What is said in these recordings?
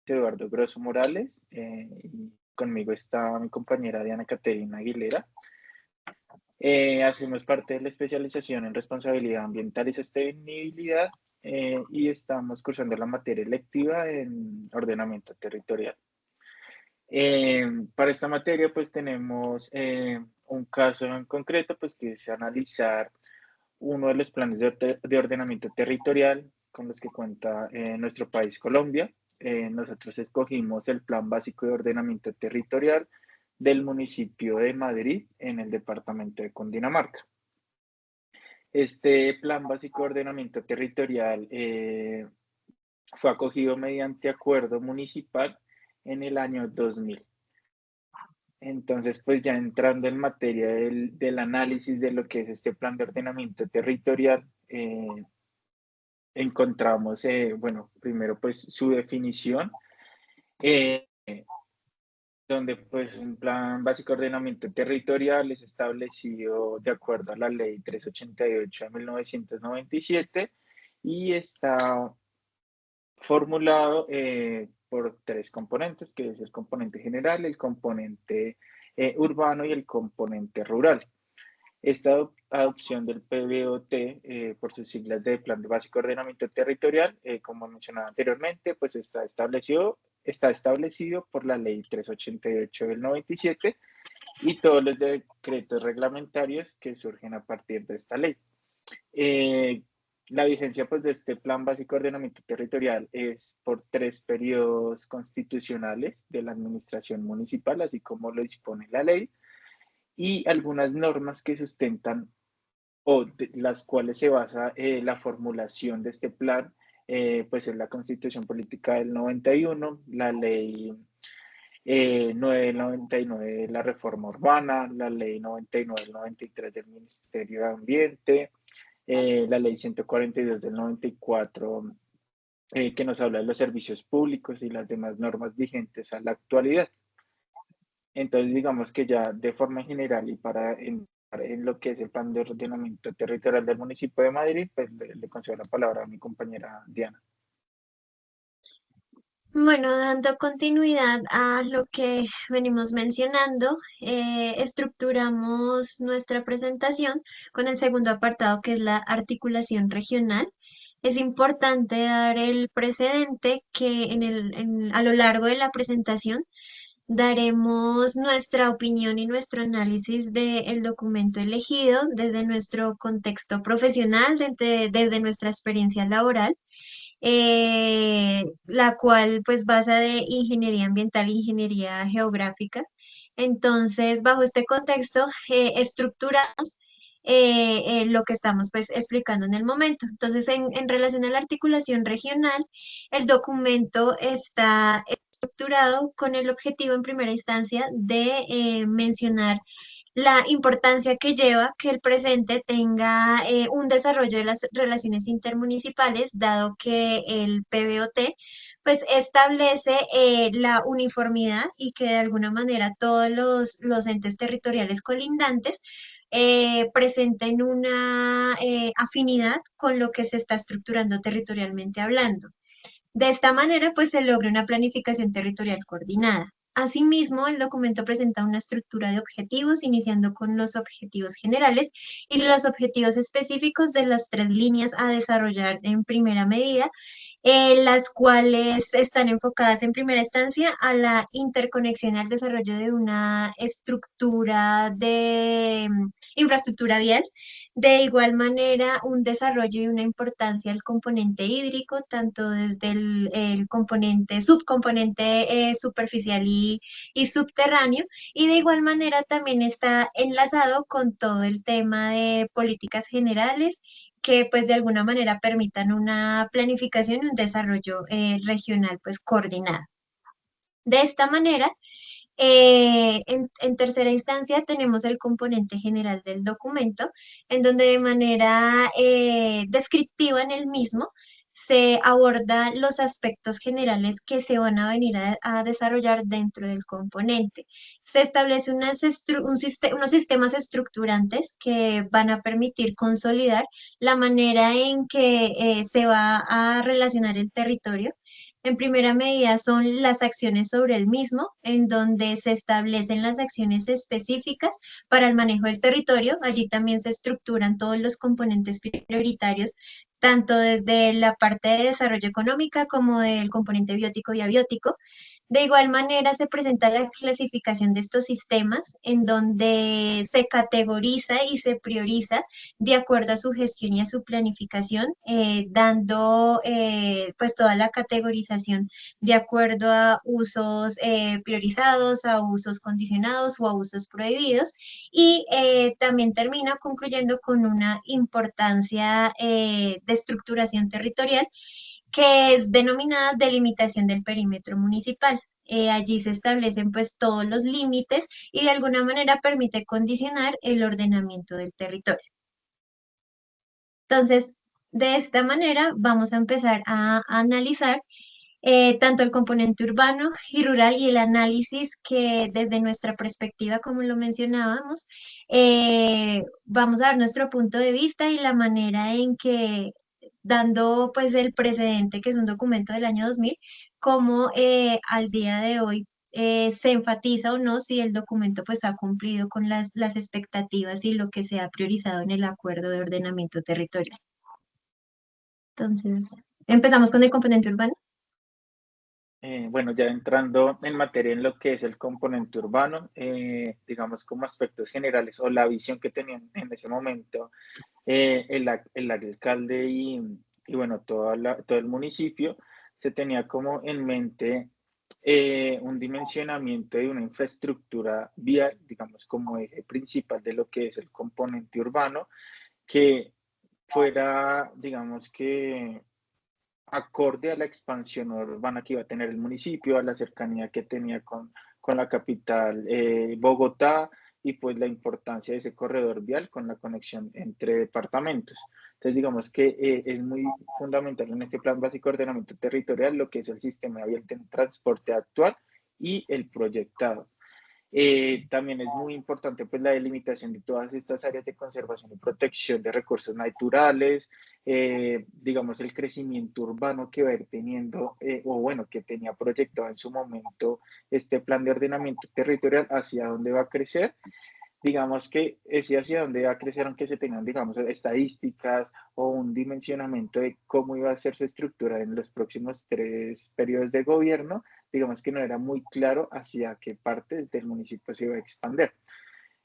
Eduardo Grosso Morales, y conmigo está mi compañera Diana Caterina Aguilera. Hacemos parte de la especialización en responsabilidad ambiental y sostenibilidad, y estamos cursando la materia electiva en ordenamiento territorial. Para esta materia pues tenemos un caso en concreto pues que es analizar uno de los planes de ordenamiento territorial con los que cuenta nuestro país Colombia. Nosotros escogimos el Plan Básico de Ordenamiento Territorial del municipio de Madrid en el departamento de Cundinamarca. Este Plan Básico de Ordenamiento Territorial fue acogido mediante acuerdo municipal en el año 2000. Entonces, pues ya entrando en materia del análisis de lo que es este plan de ordenamiento territorial, encontramos, bueno, primero pues su definición, eh, donde pues un plan básico de ordenamiento territorial es establecido de acuerdo a la ley 388 de 1997 y está formulado por tres componentes, que es el componente general, el componente urbano y el componente rural. Esta adopción del PBOT, por sus siglas de Plan Básico de Ordenamiento Territorial, como mencionaba anteriormente, pues está establecido por la Ley 388 del 97 y todos los decretos reglamentarios que surgen a partir de esta ley. La vigencia pues, de este Plan Básico de Ordenamiento Territorial es por 3 periodos constitucionales de la administración municipal, así como lo dispone la ley, y algunas normas que sustentan o de las cuales se basa la formulación de este plan, pues es la Constitución Política del 91, la Ley 999 de la Reforma Urbana, la Ley 99 del 93 del Ministerio de Ambiente, la Ley 142 del 94, que nos habla de los servicios públicos y las demás normas vigentes a la actualidad. Entonces, digamos que ya de forma general y para entrar en lo que es el plan de ordenamiento territorial del municipio de Madrid, pues le concedo la palabra a mi compañera Diana. Bueno, dando continuidad a lo que venimos mencionando, estructuramos nuestra presentación con el segundo apartado, que es la articulación regional. Es importante dar el precedente que a lo largo de la presentación daremos nuestra opinión y nuestro análisis del documento elegido desde nuestro contexto profesional, desde nuestra experiencia laboral, la cual pues basa de ingeniería ambiental e ingeniería geográfica. Entonces, bajo este contexto, estructuramos lo que estamos pues explicando en el momento. Entonces, en relación a la articulación regional, el documento está estructurado con el objetivo en primera instancia de mencionar la importancia que lleva que el presente tenga un desarrollo de las relaciones intermunicipales, dado que el PBOT pues establece la uniformidad y que de alguna manera todos los entes territoriales colindantes presenten una afinidad con lo que se está estructurando territorialmente hablando. De esta manera, pues se logra una planificación territorial coordinada. Asimismo, el documento presenta una estructura de objetivos, iniciando con los objetivos generales y los objetivos específicos de las 3 líneas a desarrollar en primera medida, las cuales están enfocadas en primera instancia a la interconexión y al desarrollo de una estructura de infraestructura vial. De igual manera, un desarrollo y una importancia al componente hídrico, tanto desde el componente, subcomponente superficial y subterráneo, y de igual manera también está enlazado con todo el tema de políticas generales que pues de alguna manera permitan una planificación y un desarrollo regional pues coordinado. De esta manera, en tercera instancia tenemos el componente general del documento, en donde de manera descriptiva en el mismo se aborda los aspectos generales que se van a venir a desarrollar dentro del componente. Se establece unos sistemas estructurantes que van a permitir consolidar la manera en que se va a relacionar el territorio. En primera medida son las acciones sobre el mismo, en donde se establecen las acciones específicas para el manejo del territorio. Allí también se estructuran todos los componentes prioritarios, tanto desde la parte de desarrollo económica como del componente biótico y abiótico. De igual manera, se presenta la clasificación de estos sistemas, en donde se categoriza y se prioriza de acuerdo a su gestión y a su planificación, dando pues toda la categorización de acuerdo a usos priorizados, a usos condicionados o a usos prohibidos. Y también termina concluyendo con una importancia de estructuración territorial que es denominada delimitación del perímetro municipal. Allí se establecen pues todos los límites y de alguna manera permite condicionar el ordenamiento del territorio. Entonces, de esta manera vamos a empezar a analizar tanto el componente urbano y rural y el análisis que desde nuestra perspectiva, como lo mencionábamos, vamos a dar nuestro punto de vista y la manera en que, dando pues el precedente, que es un documento del año 2000, como al día de hoy se enfatiza o no si el documento pues ha cumplido con las expectativas y lo que se ha priorizado en el acuerdo de ordenamiento territorial. Entonces, empezamos con el componente urbano. Bueno, ya entrando en materia en lo que es el componente urbano, digamos como aspectos generales o la visión que tenían en ese momento el alcalde y bueno, todo el municipio, se tenía como en mente un dimensionamiento de una infraestructura vial, digamos como eje principal de lo que es el componente urbano, que fuera, digamos que acorde a la expansión urbana que iba a tener el municipio, a la cercanía que tenía con la capital Bogotá y pues la importancia de ese corredor vial con la conexión entre departamentos. Entonces digamos que es muy fundamental en este plan básico de ordenamiento territorial lo que es el sistema vial de transporte actual y el proyectado. También es muy importante pues la delimitación de todas estas áreas de conservación y protección de recursos naturales, digamos el crecimiento urbano que va a ir teniendo, o bueno, que tenía proyectado en su momento este plan de ordenamiento territorial, hacia dónde va a crecer. Digamos que ese hacia dónde va a crecer, aunque se tengan, digamos, estadísticas o un dimensionamiento de cómo iba a ser su estructura en los próximos 3 periodos de gobierno, digamos que no era muy claro hacia qué parte del municipio se iba a expandir.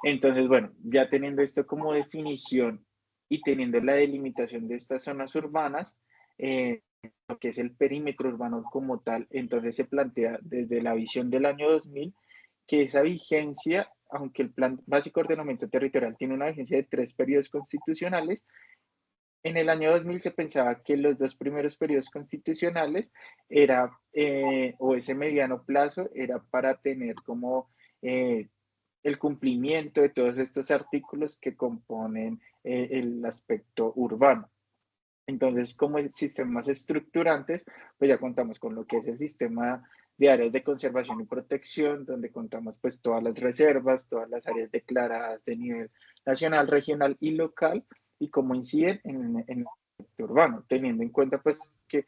Entonces, bueno, ya teniendo esto como definición y teniendo la delimitación de estas zonas urbanas, lo que es el perímetro urbano como tal, entonces se plantea desde la visión del año 2000 que esa vigencia, aunque el Plan Básico de Ordenamiento Territorial tiene una vigencia de 3 periodos constitucionales, en el año 2000 se pensaba que los 2 primeros periodos constitucionales era, o ese mediano plazo, era para tener como el cumplimiento de todos estos artículos que componen el aspecto urbano. Entonces, como sistemas estructurantes, pues ya contamos con lo que es el sistema de áreas de conservación y protección, donde contamos pues todas las reservas, todas las áreas declaradas de nivel nacional, regional y local, y cómo inciden en el sector urbano, teniendo en cuenta pues que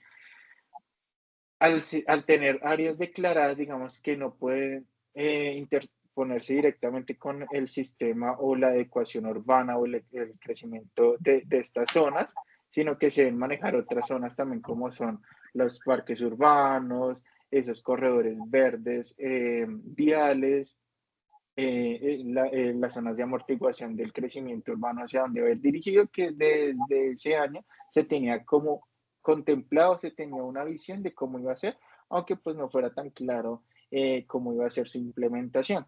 al tener áreas declaradas, digamos que no pueden interponerse directamente con el sistema o la adecuación urbana o el crecimiento de estas zonas, sino que se deben manejar otras zonas también como son los parques urbanos, esos corredores verdes, viales, las zonas de amortiguación del crecimiento urbano hacia donde va a ir dirigido, que desde ese año se tenía como contemplado, se tenía una visión de cómo iba a ser, aunque pues no fuera tan claro cómo iba a ser su implementación.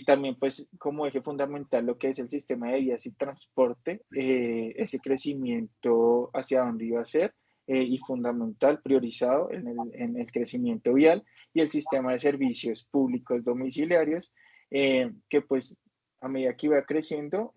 También pues como eje fundamental lo que es el sistema de vías y transporte, ese crecimiento hacia dónde iba a ser y fundamental, priorizado en el crecimiento vial y el sistema de servicios públicos domiciliarios, que pues a medida que iba creciendo,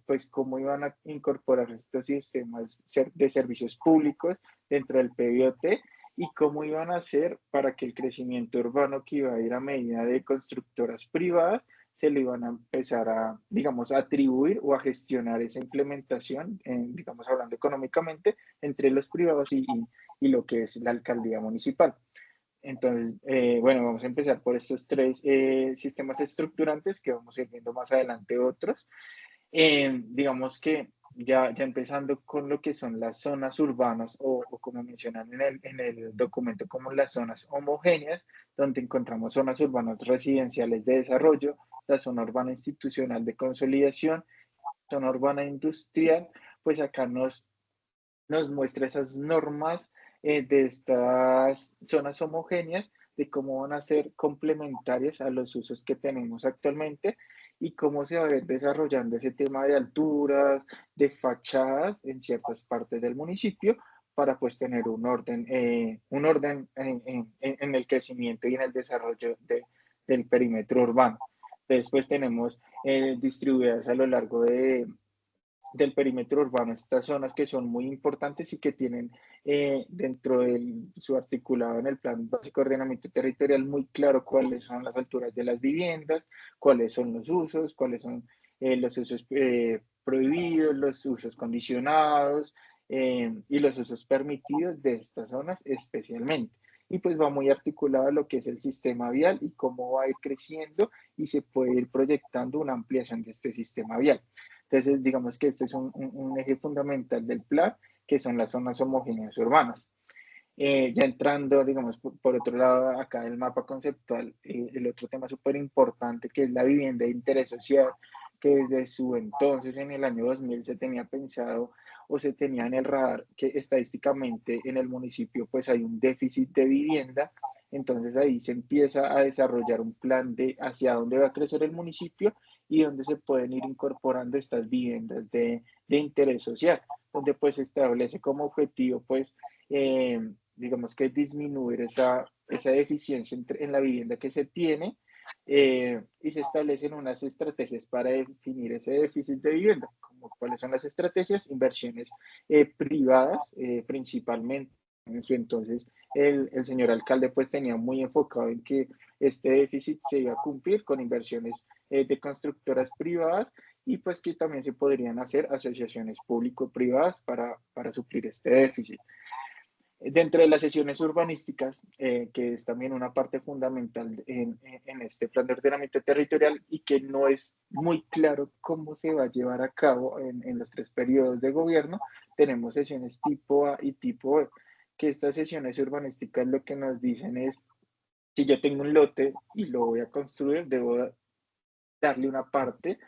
pues cómo iban a incorporar estos sistemas de servicios públicos dentro del PBOT y cómo iban a hacer para que el crecimiento urbano que iba a ir a medida de constructoras privadas se le iban a empezar a, digamos, a atribuir o a gestionar esa implementación, digamos, hablando económicamente, entre los privados y lo que es la alcaldía municipal. Entonces, bueno, vamos a empezar por estos tres sistemas estructurantes que vamos a ir viendo más adelante otros. Digamos que ya empezando con lo que son las zonas urbanas o como mencionan en el documento, como las zonas homogéneas, donde encontramos zonas urbanas residenciales de desarrollo, la zona urbana institucional de consolidación, zona urbana industrial, pues acá nos muestra esas normas de estas zonas homogéneas, de cómo van a ser complementarias a los usos que tenemos actualmente y cómo se va a ir desarrollando ese tema de alturas, de fachadas en ciertas partes del municipio para pues tener un orden en el crecimiento y en el desarrollo del perímetro urbano. Después tenemos distribuidas a lo largo del perímetro urbano, estas zonas que son muy importantes y que tienen dentro de su articulado en el Plan Básico de Ordenamiento Territorial muy claro cuáles son las alturas de las viviendas, cuáles son los usos, cuáles son los usos prohibidos, los usos condicionados y los usos permitidos de estas zonas especialmente. Y pues va muy articulado a lo que es el sistema vial y cómo va a ir creciendo y se puede ir proyectando una ampliación de este sistema vial. Entonces, digamos que este es un eje fundamental del plan, que son las zonas homogéneas urbanas. Ya entrando, digamos, por otro lado, acá el mapa conceptual, el otro tema súper importante que es la vivienda de interés social, que desde su entonces, en el año 2000, se tenía pensado o se tenía en el radar que estadísticamente en el municipio pues hay un déficit de vivienda, entonces ahí se empieza a desarrollar un plan de hacia dónde va a crecer el municipio y dónde se pueden ir incorporando estas viviendas de interés social, donde pues se establece como objetivo pues digamos que disminuir esa deficiencia en la vivienda que se tiene y se establecen unas estrategias para definir ese déficit de vivienda, como cuáles son las estrategias, inversiones privadas principalmente. Entonces, el señor alcalde pues tenía muy enfocado en que este déficit se iba a cumplir con inversiones de constructoras privadas y pues que también se podrían hacer asociaciones público-privadas para suplir este déficit. Dentro de las sesiones urbanísticas, que es también una parte fundamental en este plan de ordenamiento territorial y que no es muy claro cómo se va a llevar a cabo en los tres periodos de gobierno, tenemos sesiones tipo A y tipo B, que estas sesiones urbanísticas lo que nos dicen es, si yo tengo un lote y lo voy a construir, debo darle una parte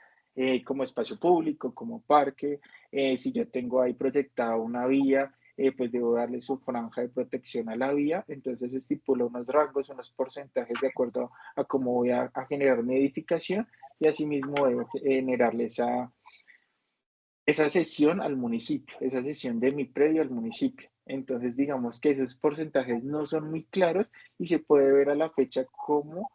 como espacio público, como parque. Si yo tengo ahí proyectada una vía, pues debo darle su franja de protección a la vía. Entonces estipula unos rangos, unos porcentajes de acuerdo a cómo voy a generar mi edificación y asimismo debo generarle esa cesión al municipio, esa cesión de mi predio al municipio. Entonces, digamos que esos porcentajes no son muy claros y se puede ver a la fecha cómo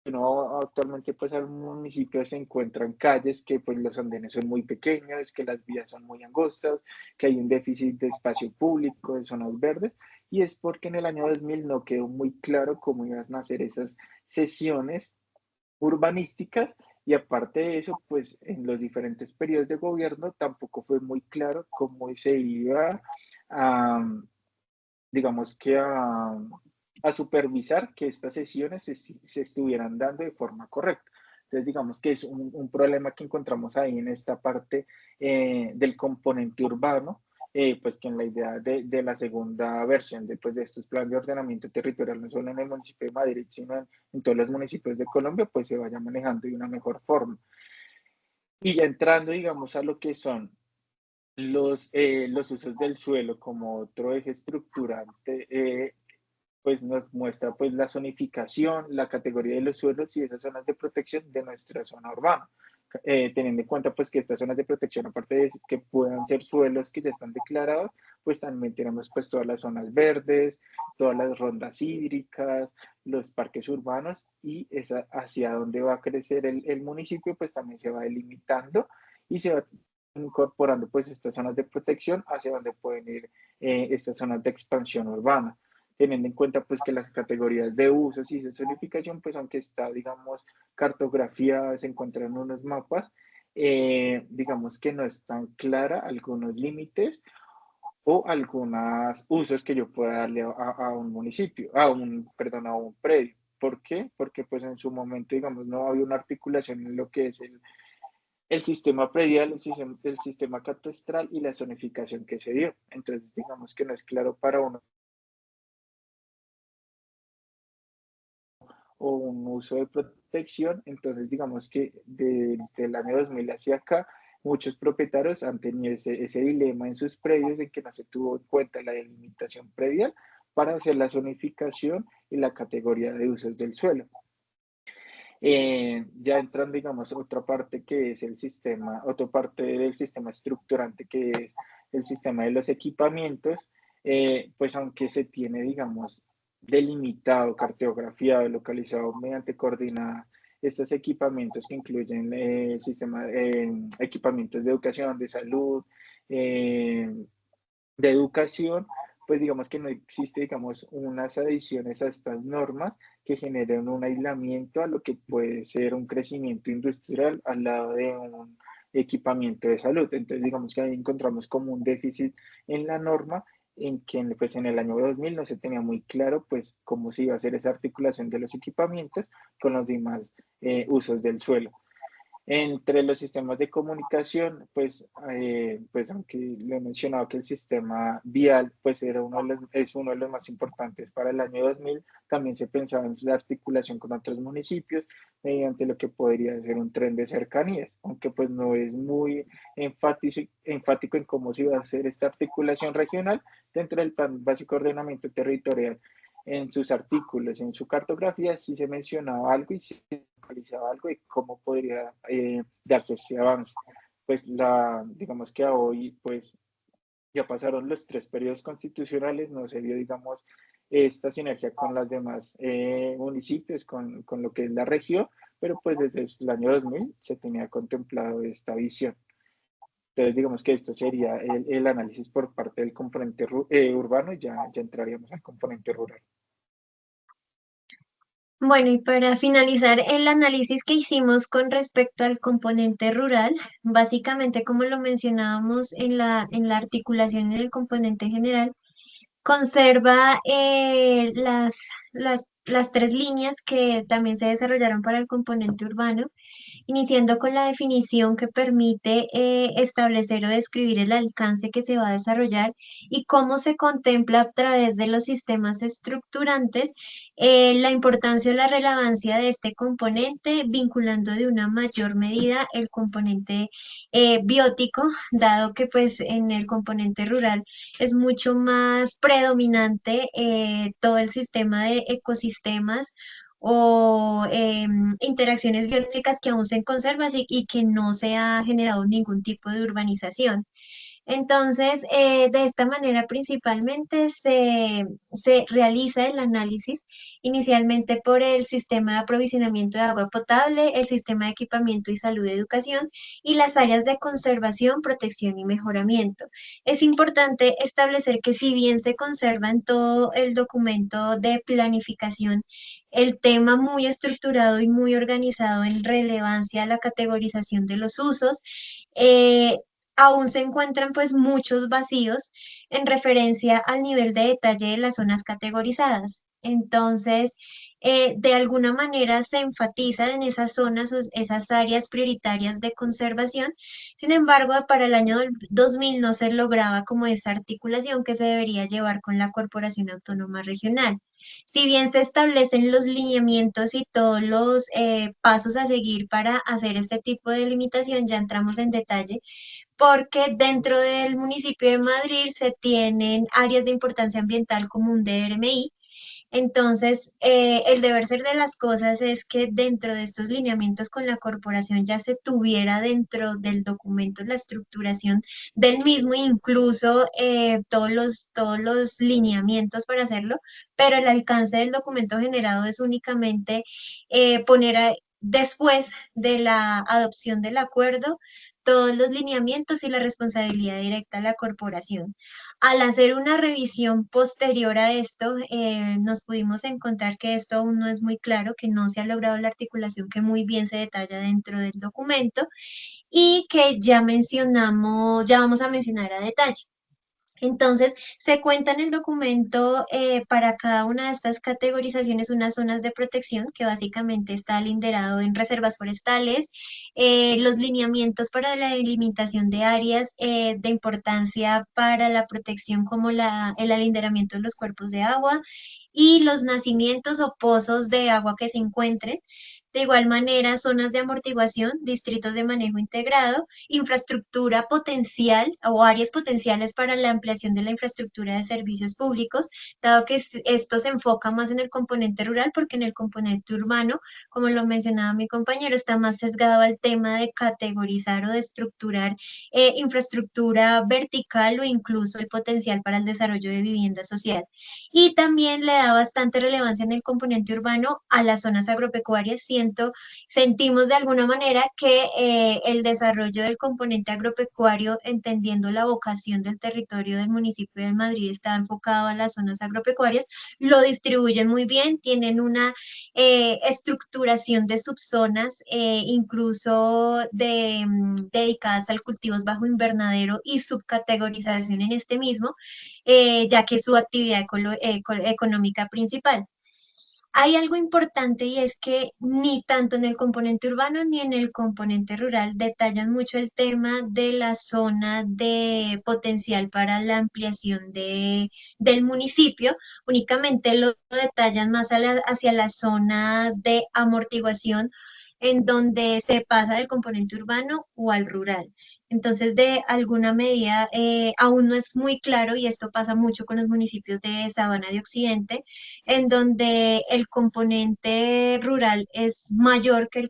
no, actualmente pues al municipio se encuentran calles que pues los andenes son muy pequeños, que las vías son muy angostas, que hay un déficit de espacio público, de zonas verdes, y es porque en el año 2000 no quedó muy claro cómo iban a hacer esas sesiones urbanísticas y aparte de eso, pues en los diferentes periodos de gobierno tampoco fue muy claro cómo se iba a, digamos que a supervisar que estas sesiones se estuvieran dando de forma correcta. Entonces, digamos que es un problema que encontramos ahí en esta parte del componente urbano, pues que en la idea de la segunda versión de estos planes de ordenamiento territorial, no solo en el municipio de Madrid, sino en todos los municipios de Colombia, pues se vaya manejando de una mejor forma. Y ya entrando, digamos, a lo que son los usos del suelo como otro eje estructurante, pues nos muestra pues la zonificación, la categoría de los suelos y esas zonas de protección de nuestra zona urbana. Teniendo en cuenta pues que estas zonas de protección, aparte de que puedan ser suelos que ya están declarados, pues también tenemos pues todas las zonas verdes, todas las rondas hídricas, los parques urbanos y esa, hacia dónde va a crecer el municipio, pues también se va delimitando y se va incorporando pues estas zonas de protección hacia donde pueden ir estas zonas de expansión urbana, teniendo en cuenta pues que las categorías de usos y de zonificación, pues aunque está, digamos, cartografía, se encuentran en unos mapas, digamos que no es tan clara algunos límites o algunos usos que yo pueda darle a un municipio, perdón, a un predio. ¿Por qué? Porque pues en su momento, digamos, no había una articulación en lo que es el sistema predial, el sistema catastral y la zonificación que se dio. Entonces, digamos que no es claro para uno o un uso de protección. Entonces, digamos que desde el año 2000 hacia acá, muchos propietarios han tenido ese dilema en sus predios de que no se tuvo en cuenta la delimitación predial para hacer la zonificación y la categoría de usos del suelo. Ya entrando, digamos, otra parte que es el sistema, otra parte del sistema estructurante que es el sistema de los equipamientos, pues aunque se tiene, digamos, delimitado, cartografiado, localizado mediante coordenadas, estos equipamientos que incluyen el sistema, equipamientos de educación, de salud, eh, de educación, pues digamos que no existe, digamos, unas adiciones a estas normas que generen un aislamiento a lo que puede ser un crecimiento industrial al lado de un equipamiento de salud. Entonces, digamos que ahí encontramos como un déficit en la norma en que pues, en el año 2000 no se tenía muy claro pues cómo se iba a hacer esa articulación de los equipamientos con los demás usos del suelo. Entre los sistemas de comunicación, pues aunque le he mencionado que el sistema vial pues es uno de los más importantes para el año 2000, también se pensaba en la articulación con otros municipios mediante lo que podría ser un tren de cercanías, aunque pues no es muy enfático en cómo se iba a hacer esta articulación regional dentro del Plan Básico de Ordenamiento Territorial. En sus artículos, en su cartografía, sí se mencionaba algo y sí localizaba algo y cómo podría darse ese avance. Pues digamos que a hoy, pues ya pasaron los 3 periodos constitucionales, no se vio, digamos, esta sinergia con las demás municipios, con lo que es la región, pero pues desde el año 2000 se tenía contemplado esta visión. Entonces, digamos que esto sería el análisis por parte del componente urbano y ya entraríamos al componente rural. Bueno, y para finalizar el análisis que hicimos con respecto al componente rural, básicamente como lo mencionábamos en la articulación del componente general, conserva las tres líneas que también se desarrollaron para el componente urbano, iniciando con la definición que permite establecer o describir el alcance que se va a desarrollar y cómo se contempla a través de los sistemas estructurantes la importancia o la relevancia de este componente, vinculando de una mayor medida el componente biótico, dado que pues en el componente rural es mucho más predominante todo el sistema de ecosistemas o interacciones bióticas que aún se conservan y que no se ha generado ningún tipo de urbanización. Entonces, de esta manera principalmente se realiza el análisis inicialmente por el sistema de aprovisionamiento de agua potable, el sistema de equipamiento y salud y educación y las áreas de conservación, protección y mejoramiento. Es importante establecer que si bien se conserva en todo el documento de planificación el tema muy estructurado y muy organizado en relevancia a la categorización de los usos, eh, aún se encuentran pues muchos vacíos en referencia al nivel de detalle de las zonas categorizadas. Entonces, de alguna manera se enfatiza en esas zonas o esas áreas prioritarias de conservación. Sin embargo, para el año 2000 no se lograba como esa articulación que se debería llevar con la Corporación Autónoma Regional. Si bien se establecen los lineamientos y todos los pasos a seguir para hacer este tipo de limitación, ya entramos en detalle, porque dentro del municipio de Madrid se tienen áreas de importancia ambiental como un DRMI. Entonces, el deber ser de las cosas es que dentro de estos lineamientos con la corporación ya se tuviera dentro del documento la estructuración del mismo, incluso todos los lineamientos para hacerlo, pero el alcance del documento generado es únicamente después de la adopción del acuerdo todos los lineamientos y la responsabilidad directa a la corporación. Al hacer una revisión posterior a esto, nos pudimos encontrar que esto aún no es muy claro, que no se ha logrado la articulación que muy bien se detalla dentro del documento y que ya vamos a mencionar a detalle. Entonces, se cuenta en el documento para cada una de estas categorizaciones unas zonas de protección que básicamente está linderado en reservas forestales, los lineamientos para la delimitación de áreas de importancia para la protección como el alinderamiento de los cuerpos de agua y los nacimientos o pozos de agua que se encuentren. De igual manera, zonas de amortiguación, distritos de manejo integrado, infraestructura potencial o áreas potenciales para la ampliación de la infraestructura de servicios públicos, dado que esto se enfoca más en el componente rural porque en el componente urbano, como lo mencionaba mi compañero, está más sesgado al tema de categorizar o de estructurar infraestructura vertical o incluso el potencial para el desarrollo de vivienda social. Y también le da bastante relevancia en el componente urbano a las zonas agropecuarias. Sentimos de alguna manera que el desarrollo del componente agropecuario, entendiendo la vocación del territorio del municipio de Madrid, está enfocado a las zonas agropecuarias, lo distribuyen muy bien, tienen una estructuración de subzonas, incluso dedicadas al cultivos bajo invernadero y subcategorización en este mismo, ya que es su actividad económica principal. Hay algo importante y es que ni tanto en el componente urbano ni en el componente rural detallan mucho el tema de la zona de potencial para la ampliación del municipio, únicamente lo detallan más hacia las zonas de amortiguación en donde se pasa del componente urbano o al rural. Entonces, de alguna medida, aún no es muy claro, y esto pasa mucho con los municipios de Sabana de Occidente, en donde el componente rural es mayor que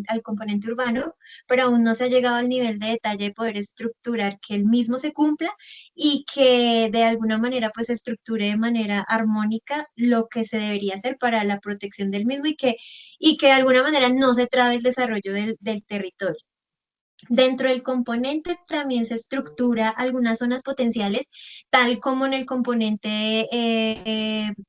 al componente urbano, pero aún no se ha llegado al nivel de detalle de poder estructurar que el mismo se cumpla y que de alguna manera pues estructure de manera armónica lo que se debería hacer para la protección del mismo y que de alguna manera no se trabe el desarrollo del territorio. Dentro del componente también se estructura algunas zonas potenciales, tal como en el componente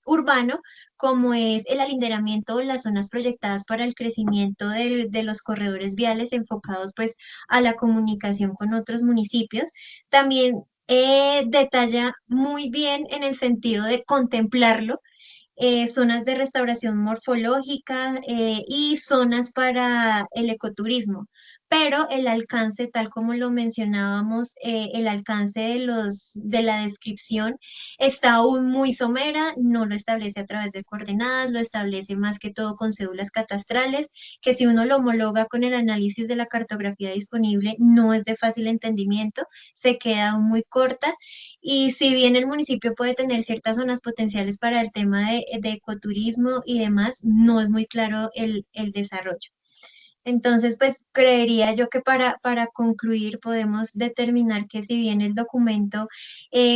urbano, como es el alinderamiento o las zonas proyectadas para el crecimiento de los corredores viales enfocados pues a la comunicación con otros municipios. También detalla muy bien en el sentido de contemplarlo zonas de restauración morfológica y zonas para el ecoturismo. Pero el alcance, tal como lo mencionábamos, el alcance de la descripción está aún muy somera, no lo establece a través de coordenadas, lo establece más que todo con cédulas catastrales, que si uno lo homologa con el análisis de la cartografía disponible, no es de fácil entendimiento, se queda aún muy corta y si bien el municipio puede tener ciertas zonas potenciales para el tema de ecoturismo y demás, no es muy claro el desarrollo. Entonces, pues creería yo que para concluir podemos determinar que si bien el documento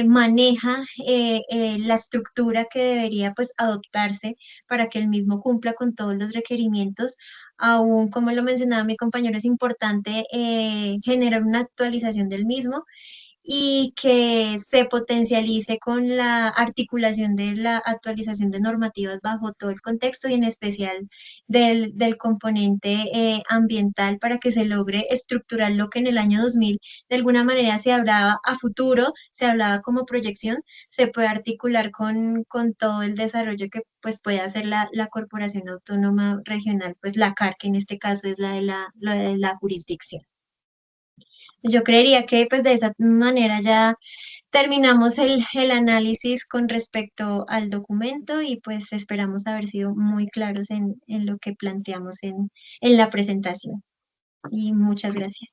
maneja la estructura que debería pues adoptarse para que el mismo cumpla con todos los requerimientos, aún como lo mencionaba mi compañero, es importante generar una actualización del mismo y que se potencialice con la articulación de la actualización de normativas bajo todo el contexto y en especial del componente ambiental para que se logre estructurar lo que en el año 2000 de alguna manera se hablaba a futuro, se hablaba como proyección, se puede articular con todo el desarrollo que pues puede hacer la Corporación Autónoma Regional, pues la CAR, que en este caso es la de la jurisdicción. Yo creería que pues de esa manera ya terminamos el análisis con respecto al documento y pues esperamos haber sido muy claros en lo que planteamos en la presentación. Y muchas gracias.